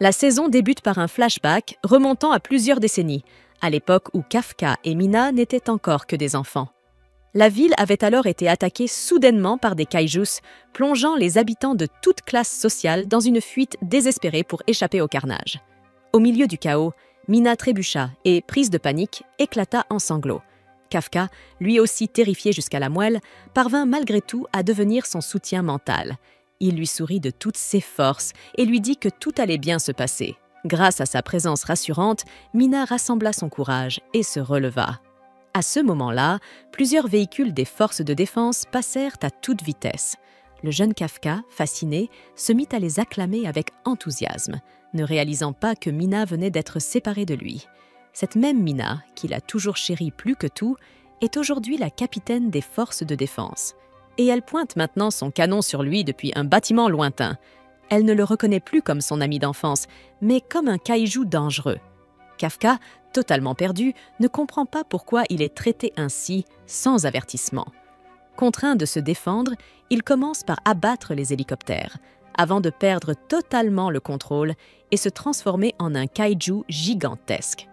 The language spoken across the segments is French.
La saison débute par un flashback remontant à plusieurs décennies, à l'époque où Kafka et Mina n'étaient encore que des enfants. La ville avait alors été attaquée soudainement par des kaijus, plongeant les habitants de toute classe sociale dans une fuite désespérée pour échapper au carnage. Au milieu du chaos, Mina trébucha et, prise de panique, éclata en sanglots. Kafka, lui aussi terrifié jusqu'à la moelle, parvint malgré tout à devenir son soutien mental. Il lui sourit de toutes ses forces et lui dit que tout allait bien se passer. Grâce à sa présence rassurante, Mina rassembla son courage et se releva. À ce moment-là, plusieurs véhicules des forces de défense passèrent à toute vitesse. Le jeune Kafka, fasciné, se mit à les acclamer avec enthousiasme, ne réalisant pas que Mina venait d'être séparée de lui. Cette même Mina, qu'il a toujours chérie plus que tout, est aujourd'hui la capitaine des forces de défense. Et elle pointe maintenant son canon sur lui depuis un bâtiment lointain. Elle ne le reconnaît plus comme son ami d'enfance, mais comme un kaiju dangereux. Kafka, totalement perdu, ne comprend pas pourquoi il est traité ainsi, sans avertissement. Contraint de se défendre, il commence par abattre les hélicoptères, avant de perdre totalement le contrôle et se transformer en un kaiju gigantesque.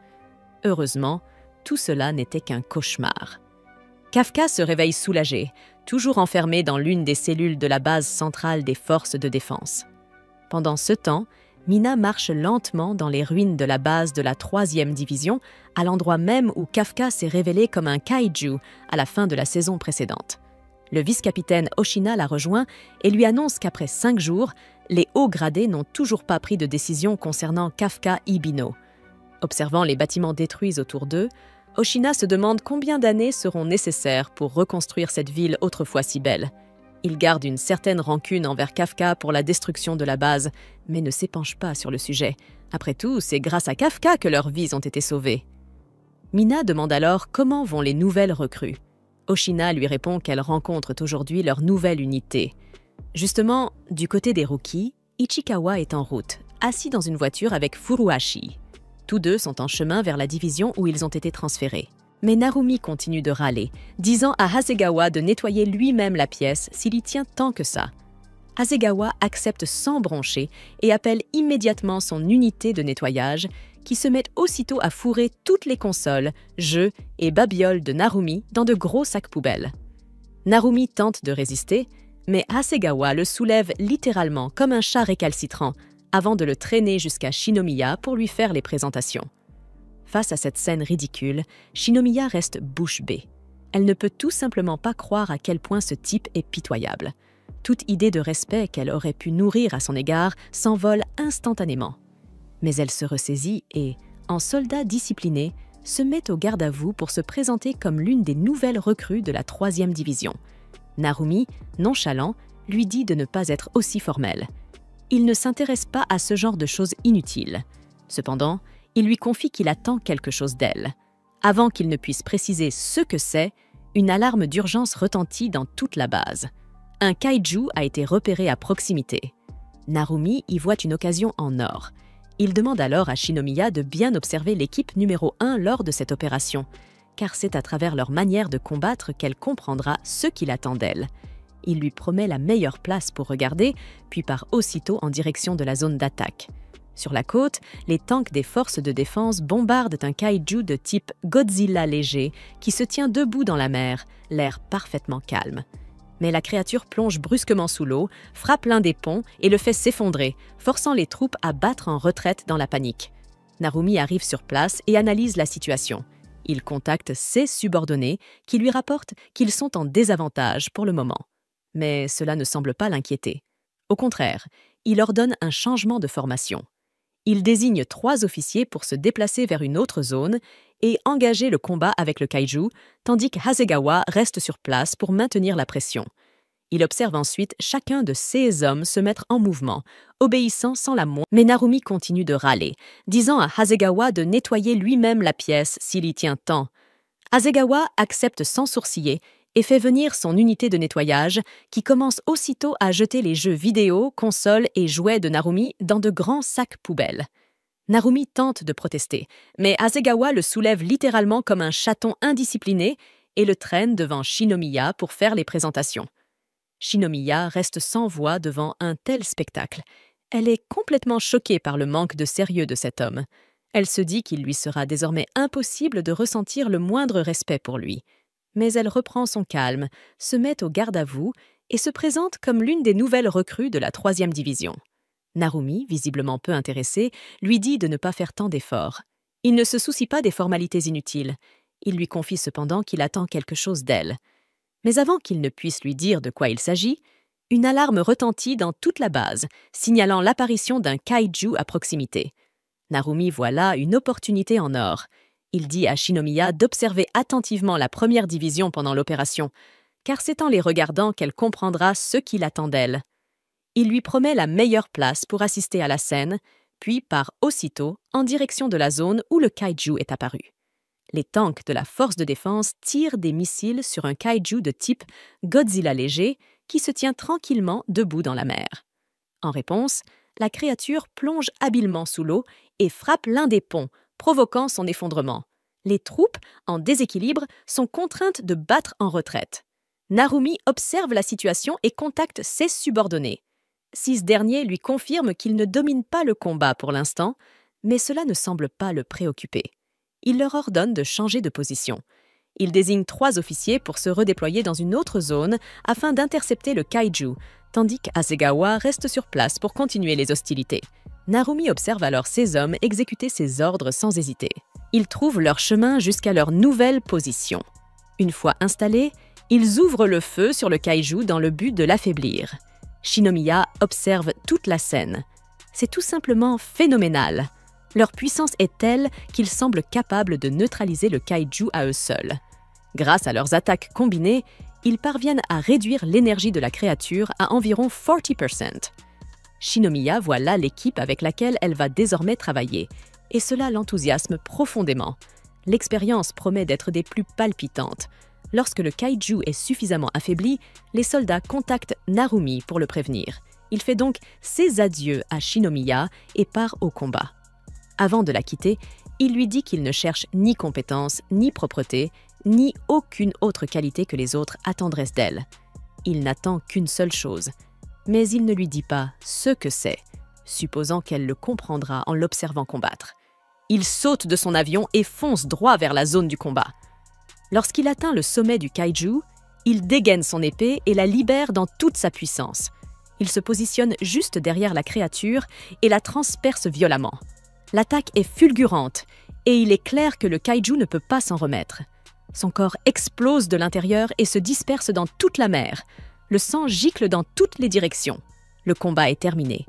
Heureusement, tout cela n'était qu'un cauchemar. Kafka se réveille soulagé, toujours enfermé dans l'une des cellules de la base centrale des forces de défense. Pendant ce temps, Mina marche lentement dans les ruines de la base de la 3e division, à l'endroit même où Kafka s'est révélé comme un kaiju à la fin de la saison précédente. Le vice-capitaine Oshina la rejoint et lui annonce qu'après 5 jours, les hauts gradés n'ont toujours pas pris de décision concernant Kafka Ibino. Observant les bâtiments détruits autour d'eux, Oshina se demande combien d'années seront nécessaires pour reconstruire cette ville autrefois si belle. Il garde une certaine rancune envers Kafka pour la destruction de la base, mais ne s'épanche pas sur le sujet. Après tout, c'est grâce à Kafka que leurs vies ont été sauvées. Mina demande alors comment vont les nouvelles recrues. Oshina lui répond qu'elles rencontrent aujourd'hui leur nouvelle unité. Justement, du côté des rookies, Ichikawa est en route, assis dans une voiture avec Furuhashi. Tous deux sont en chemin vers la division où ils ont été transférés. Mais Narumi continue de râler, disant à Hasegawa de nettoyer lui-même la pièce s'il y tient tant que ça. Hasegawa accepte sans broncher et appelle immédiatement son unité de nettoyage qui se met aussitôt à fourrer toutes les consoles, jeux et babioles de Narumi dans de gros sacs poubelles. Narumi tente de résister, mais Hasegawa le soulève littéralement comme un chat récalcitrant avant de le traîner jusqu'à Shinomiya pour lui faire les présentations. Face à cette scène ridicule, Shinomiya reste bouche bée. Elle ne peut tout simplement pas croire à quel point ce type est pitoyable. Toute idée de respect qu'elle aurait pu nourrir à son égard s'envole instantanément. Mais elle se ressaisit et, en soldat discipliné, se met au garde-à-vous pour se présenter comme l'une des nouvelles recrues de la 3e division. Narumi, nonchalant, lui dit de ne pas être aussi formel. Il ne s'intéresse pas à ce genre de choses inutiles. Cependant, il lui confie qu'il attend quelque chose d'elle. Avant qu'il ne puisse préciser ce que c'est, une alarme d'urgence retentit dans toute la base. Un kaiju a été repéré à proximité. Narumi y voit une occasion en or. Il demande alors à Shinomiya de bien observer l'équipe numéro 1 lors de cette opération, car c'est à travers leur manière de combattre qu'elle comprendra ce qu'il attend d'elle. Il lui promet la meilleure place pour regarder, puis part aussitôt en direction de la zone d'attaque. Sur la côte, les tanks des forces de défense bombardent un kaiju de type Godzilla léger qui se tient debout dans la mer, l'air parfaitement calme. Mais la créature plonge brusquement sous l'eau, frappe l'un des ponts et le fait s'effondrer, forçant les troupes à battre en retraite dans la panique. Narumi arrive sur place et analyse la situation. Il contacte ses subordonnés qui lui rapportent qu'ils sont en désavantage pour le moment. Mais cela ne semble pas l'inquiéter. Au contraire, il ordonne un changement de formation. Il désigne 3 officiers pour se déplacer vers une autre zone et engager le combat avec le kaiju, tandis que Hasegawa reste sur place pour maintenir la pression. Il observe ensuite chacun de ses hommes se mettre en mouvement, obéissant sans la moindre. Mais Narumi continue de râler, disant à Hasegawa de nettoyer lui-même la pièce s'il y tient tant. Hasegawa accepte sans sourciller et fait venir son unité de nettoyage qui commence aussitôt à jeter les jeux vidéo, consoles et jouets de Narumi dans de grands sacs poubelles. Narumi tente de protester, mais Hasegawa le soulève littéralement comme un chaton indiscipliné et le traîne devant Shinomiya pour faire les présentations. Shinomiya reste sans voix devant un tel spectacle. Elle est complètement choquée par le manque de sérieux de cet homme. Elle se dit qu'il lui sera désormais impossible de ressentir le moindre respect pour lui. Mais elle reprend son calme, se met au garde-à-vous et se présente comme l'une des nouvelles recrues de la 3e division. Narumi, visiblement peu intéressé, lui dit de ne pas faire tant d'efforts. Il ne se soucie pas des formalités inutiles. Il lui confie cependant qu'il attend quelque chose d'elle. Mais avant qu'il ne puisse lui dire de quoi il s'agit, une alarme retentit dans toute la base, signalant l'apparition d'un kaiju à proximité. Narumi voit là une opportunité en or. Il dit à Shinomiya d'observer attentivement la 1re division pendant l'opération, car c'est en les regardant qu'elle comprendra ce qu'il attend d'elle. Il lui promet la meilleure place pour assister à la scène, puis part aussitôt en direction de la zone où le kaiju est apparu. Les tanks de la force de défense tirent des missiles sur un kaiju de type Godzilla léger qui se tient tranquillement debout dans la mer. En réponse, la créature plonge habilement sous l'eau et frappe l'un des ponts, provoquant son effondrement. Les troupes, en déséquilibre, sont contraintes de battre en retraite. Narumi observe la situation et contacte ses subordonnés. 6 derniers lui confirment qu'il ne domine pas le combat pour l'instant, mais cela ne semble pas le préoccuper. Il leur ordonne de changer de position. Il désigne 3 officiers pour se redéployer dans une autre zone afin d'intercepter le kaiju, tandis qu'Hasegawa reste sur place pour continuer les hostilités. Narumi observe alors ses hommes exécuter ses ordres sans hésiter. Ils trouvent leur chemin jusqu'à leur nouvelle position. Une fois installés, ils ouvrent le feu sur le kaiju dans le but de l'affaiblir. Shinomiya observe toute la scène. C'est tout simplement phénoménal. Leur puissance est telle qu'ils semblent capables de neutraliser le kaiju à eux seuls. Grâce à leurs attaques combinées, ils parviennent à réduire l'énergie de la créature à environ 40%. Shinomiya voit là l'équipe avec laquelle elle va désormais travailler, et cela l'enthousiasme profondément. L'expérience promet d'être des plus palpitantes. Lorsque le kaiju est suffisamment affaibli, les soldats contactent Narumi pour le prévenir. Il fait donc ses adieux à Shinomiya et part au combat. Avant de la quitter, il lui dit qu'il ne cherche ni compétence, ni propreté, ni aucune autre qualité que les autres attendraient d'elle. Il n'attend qu'une seule chose, mais il ne lui dit pas ce que c'est, supposant qu'elle le comprendra en l'observant combattre. Il saute de son avion et fonce droit vers la zone du combat. Lorsqu'il atteint le sommet du kaiju, il dégaine son épée et la libère dans toute sa puissance. Il se positionne juste derrière la créature et la transperce violemment. L'attaque est fulgurante et il est clair que le kaiju ne peut pas s'en remettre. Son corps explose de l'intérieur et se disperse dans toute la mer. Le sang gicle dans toutes les directions. Le combat est terminé.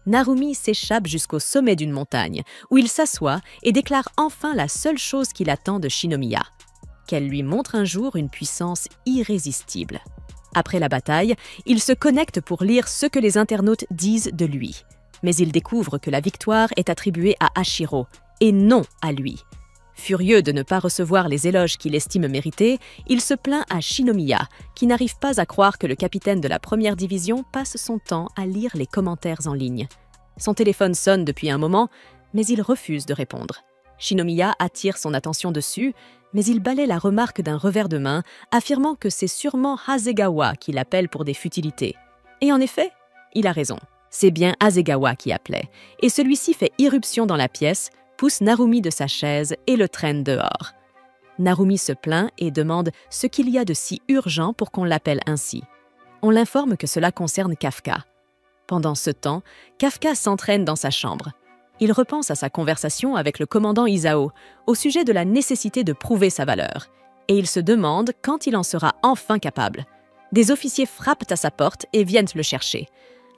Narumi s'échappe jusqu'au sommet d'une montagne, où il s'assoit et déclare enfin la seule chose qu'il attend de Shinomiya, qu'elle lui montre un jour une puissance irrésistible. Après la bataille, il se connecte pour lire ce que les internautes disent de lui. Mais il découvre que la victoire est attribuée à Hashiro, et non à lui. Furieux de ne pas recevoir les éloges qu'il estime mérités, il se plaint à Shinomiya, qui n'arrive pas à croire que le capitaine de la 1re division passe son temps à lire les commentaires en ligne. Son téléphone sonne depuis un moment, mais il refuse de répondre. Shinomiya attire son attention dessus, mais il balaie la remarque d'un revers de main, affirmant que c'est sûrement Hasegawa qui l'appelle pour des futilités. Et en effet, il a raison. C'est bien Hasegawa qui appelait, et celui-ci fait irruption dans la pièce, pousse Narumi de sa chaise et le traîne dehors. Narumi se plaint et demande ce qu'il y a de si urgent pour qu'on l'appelle ainsi. On l'informe que cela concerne Kafka. Pendant ce temps, Kafka s'entraîne dans sa chambre. Il repense à sa conversation avec le commandant Isao au sujet de la nécessité de prouver sa valeur, et il se demande quand il en sera enfin capable. Des officiers frappent à sa porte et viennent le chercher.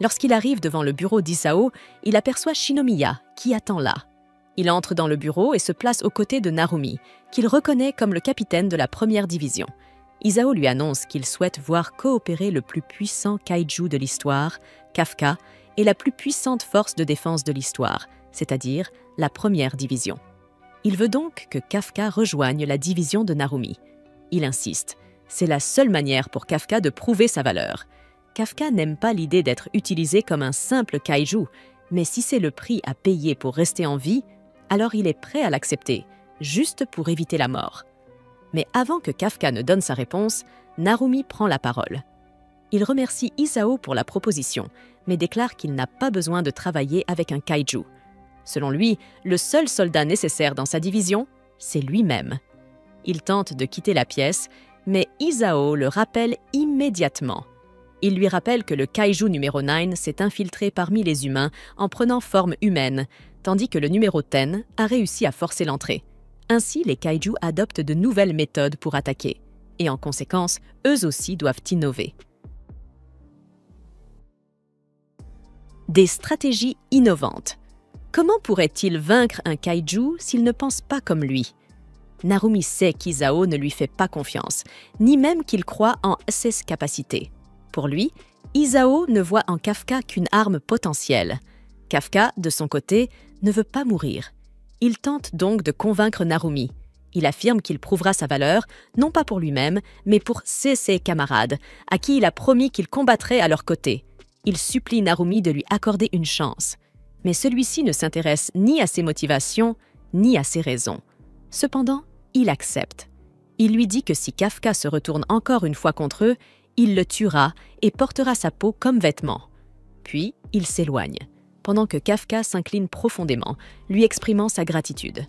Lorsqu'il arrive devant le bureau d'Isao, il aperçoit Shinomiya, qui attend là. Il entre dans le bureau et se place aux côtés de Narumi, qu'il reconnaît comme le capitaine de la 1re division. Isao lui annonce qu'il souhaite voir coopérer le plus puissant kaiju de l'histoire, Kafka, et la plus puissante force de défense de l'histoire, c'est-à-dire la 1re division. Il veut donc que Kafka rejoigne la division de Narumi. Il insiste, c'est la seule manière pour Kafka de prouver sa valeur. Kafka n'aime pas l'idée d'être utilisé comme un simple kaiju, mais si c'est le prix à payer pour rester en vie, alors il est prêt à l'accepter, juste pour éviter la mort. Mais avant que Kafka ne donne sa réponse, Narumi prend la parole. Il remercie Isao pour la proposition, mais déclare qu'il n'a pas besoin de travailler avec un kaiju. Selon lui, le seul soldat nécessaire dans sa division, c'est lui-même. Il tente de quitter la pièce, mais Isao le rappelle immédiatement. Il lui rappelle que le kaiju numéro 9 s'est infiltré parmi les humains en prenant forme humaine, tandis que le numéro 10 a réussi à forcer l'entrée. Ainsi, les kaiju adoptent de nouvelles méthodes pour attaquer, et en conséquence, eux aussi doivent innover. Des stratégies innovantes. Comment pourrait-il vaincre un kaiju s'il ne pense pas comme lui? Narumi sait qu'Isao ne lui fait pas confiance, ni même qu'il croit en ses capacités. Pour lui, Isao ne voit en Kafka qu'une arme potentielle. Kafka, de son côté, ne veut pas mourir. Il tente donc de convaincre Narumi. Il affirme qu'il prouvera sa valeur, non pas pour lui-même, mais pour ses camarades, à qui il a promis qu'il combattrait à leur côté. Il supplie Narumi de lui accorder une chance. Mais celui-ci ne s'intéresse ni à ses motivations, ni à ses raisons. Cependant, il accepte. Il lui dit que si Kafka se retourne encore une fois contre eux, il le tuera et portera sa peau comme vêtement. Puis, il s'éloigne, pendant que Kafka s'incline profondément, lui exprimant sa gratitude.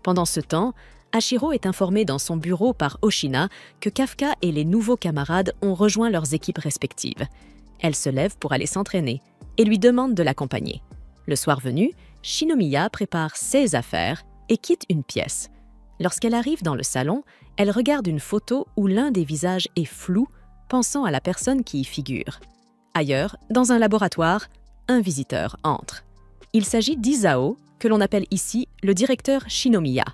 Pendant ce temps, Hachiro est informé dans son bureau par Oshina que Kafka et les nouveaux camarades ont rejoint leurs équipes respectives. Elle se lève pour aller s'entraîner et lui demande de l'accompagner. Le soir venu, Shinomiya prépare ses affaires et quitte une pièce. Lorsqu'elle arrive dans le salon, elle regarde une photo où l'un des visages est flou, pensant à la personne qui y figure. Ailleurs, dans un laboratoire, un visiteur entre. Il s'agit d'Isao, que l'on appelle ici le directeur Shinomiya.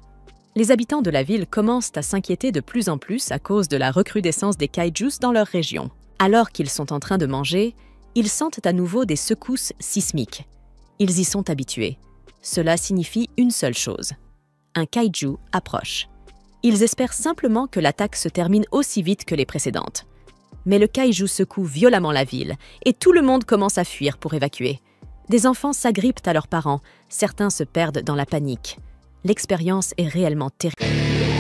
Les habitants de la ville commencent à s'inquiéter de plus en plus à cause de la recrudescence des kaijus dans leur région. Alors qu'ils sont en train de manger, ils sentent à nouveau des secousses sismiques. Ils y sont habitués. Cela signifie une seule chose. Un kaiju approche. Ils espèrent simplement que l'attaque se termine aussi vite que les précédentes. Mais le kaiju secoue violemment la ville et tout le monde commence à fuir pour évacuer. Des enfants s'agrippent à leurs parents, certains se perdent dans la panique. L'expérience est réellement terrible.